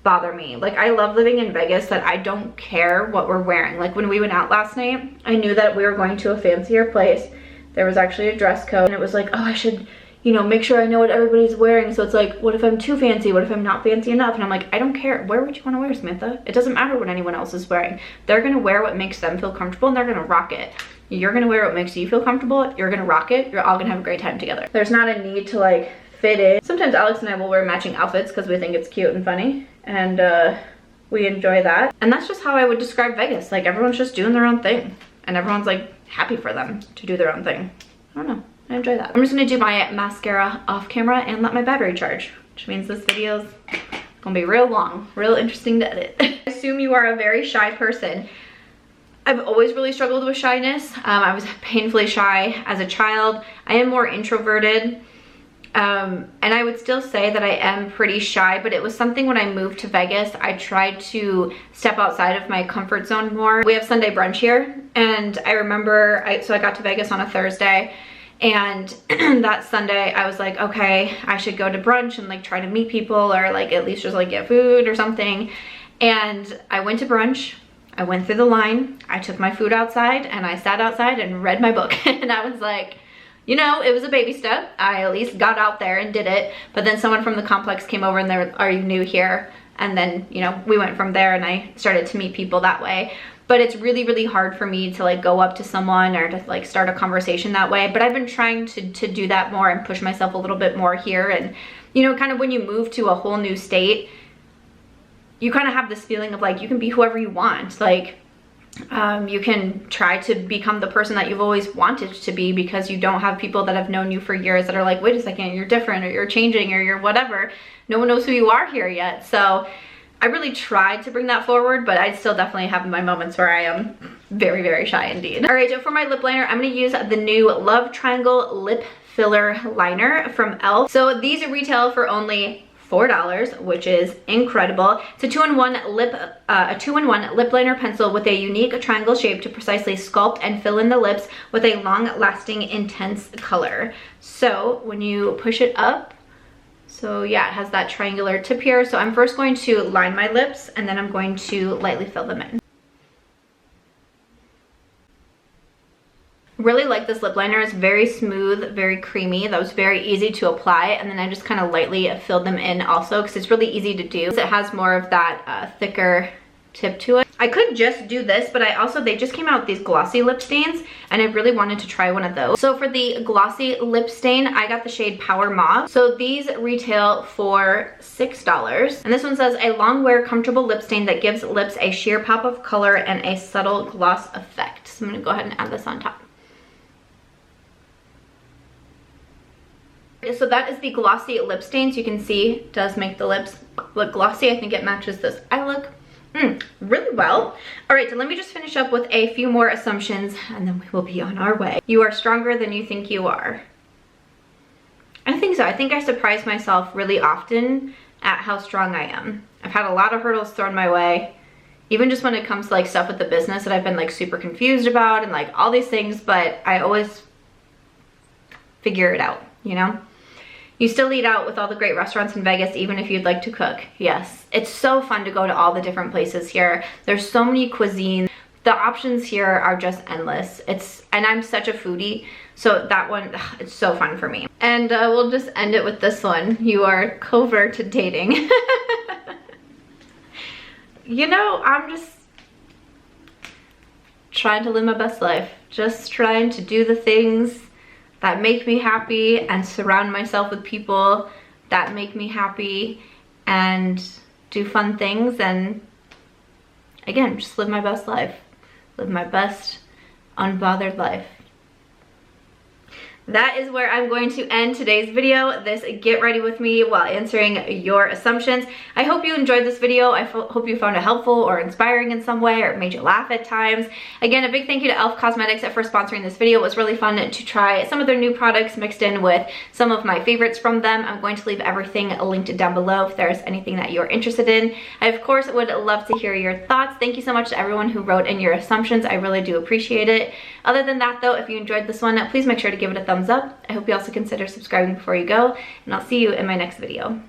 bother me. Like, I love living in Vegas that I don't care what we're wearing. Like when we went out last night, I knew that we were going to a fancier place. There was actually a dress code, and it was like, oh, I should, you know, make sure I know what everybody's wearing. So it's like, what if I'm too fancy? What if I'm not fancy enough? And I'm like, I don't care. Wear what you want to wear, Samantha. It doesn't matter what anyone else is wearing. They're gonna wear what makes them feel comfortable, and they're gonna rock it. You're gonna wear what makes you feel comfortable. You're gonna rock it. You're all gonna have a great time together. There's not a need to like fit in. Sometimes Alex and I will wear matching outfits because we think it's cute and funny, and we enjoy that. And that's just how I would describe Vegas. Like, everyone's just doing their own thing, and everyone's like happy for them to do their own thing. I don't know. I enjoy that. I'm just gonna do my mascara off camera and let my battery charge, which means this video's gonna be real long, real interesting to edit. I assume you are a very shy person. I've always really struggled with shyness. I was painfully shy as a child. I am more introverted. And I would still say that I am pretty shy, but it was something when I moved to Vegas, I tried to step outside of my comfort zone more. We have Sunday brunch here, and I remember, so I got to Vegas on a Thursday, and that Sunday I was like, okay, I should go to brunch and like try to meet people, or like at least just like get food or something. And I went to brunch, I went through the line, I took my food outside, and I sat outside and read my book. And I was like, you know, it was a baby step. I at least got out there and did it. But then someone from the complex came over and they were, are you new here? And then, you know, we went from there and I started to meet people that way. But it's really, really hard for me to like go up to someone or to like start a conversation that way. But I've been trying to do that more and push myself a little bit more here. And, you know, kind of when you move to a whole new state, you kind of have this feeling of like, you can be whoever you want. Like, you can try to become the person that you've always wanted to be because you don't have people that have known you for years that are like, wait a second, you're different or you're changing or you're whatever. No one knows who you are here yet. So I really tried to bring that forward, but I still definitely have my moments where I am very, very shy indeed. All right, so for my lip liner, I'm going to use the new Love Triangle Lip Filler Liner from e.l.f. So these retail for only $4, which is incredible. It's a two-in-one lip liner pencil with a unique triangle shape to precisely sculpt and fill in the lips with a long-lasting, intense color. So when you push it up, so yeah, it has that triangular tip here. So I'm first going to line my lips and then I'm going to lightly fill them in. Really like this lip liner. It's very smooth, very creamy. That was very easy to apply, and then I just kind of lightly filled them in also because it's really easy to do. It has more of that thicker tip to it. I could just do this, but they just came out with these glossy lip stains and I really wanted to try one of those. So for the glossy lip stain, I got the shade Power Mauve. So these retail for $6. And this one says a long wear comfortable lip stain that gives lips a sheer pop of color and a subtle gloss effect. So I'm gonna go ahead and add this on top. So that is the glossy lip stain. So you can see it does make the lips look glossy. I think it matches this eye look really well. All right, so let me just finish up with a few more assumptions and then we will be on our way. You are stronger than you think you are. I think so. I think I surprise myself really often at how strong I am. I've had a lot of hurdles thrown my way, even just when it comes to like stuff with the business that I've been like super confused about and like all these things, but I always figure it out, you know? You still eat out with all the great restaurants in Vegas, even if you'd like to cook. Yes, it's so fun to go to all the different places here. There's so many cuisines. The options here are just endless. And I'm such a foodie, so that one, it's so fun for me. And we'll just end it with this one. You are covert dating. You know, I'm just trying to live my best life. Just trying to do the things that make me happy and surround myself with people that make me happy and do fun things and again, just live my best life. Live my best unbothered life. That is where I'm going to end today's video, this get ready with me while answering your assumptions. I hope you enjoyed this video. I hope you found it helpful or inspiring in some way or it made you laugh at times. Again, a big thank you to e.l.f. Cosmetics for sponsoring this video. It was really fun to try some of their new products mixed in with some of my favorites from them. I'm going to leave everything linked down below if there's anything that you're interested in. I, of course, would love to hear your thoughts. Thank you so much to everyone who wrote in your assumptions. I really do appreciate it. Other than that, though, if you enjoyed this one, please make sure to give it a thumbs up. I hope you also consider subscribing before you go, and I'll see you in my next video.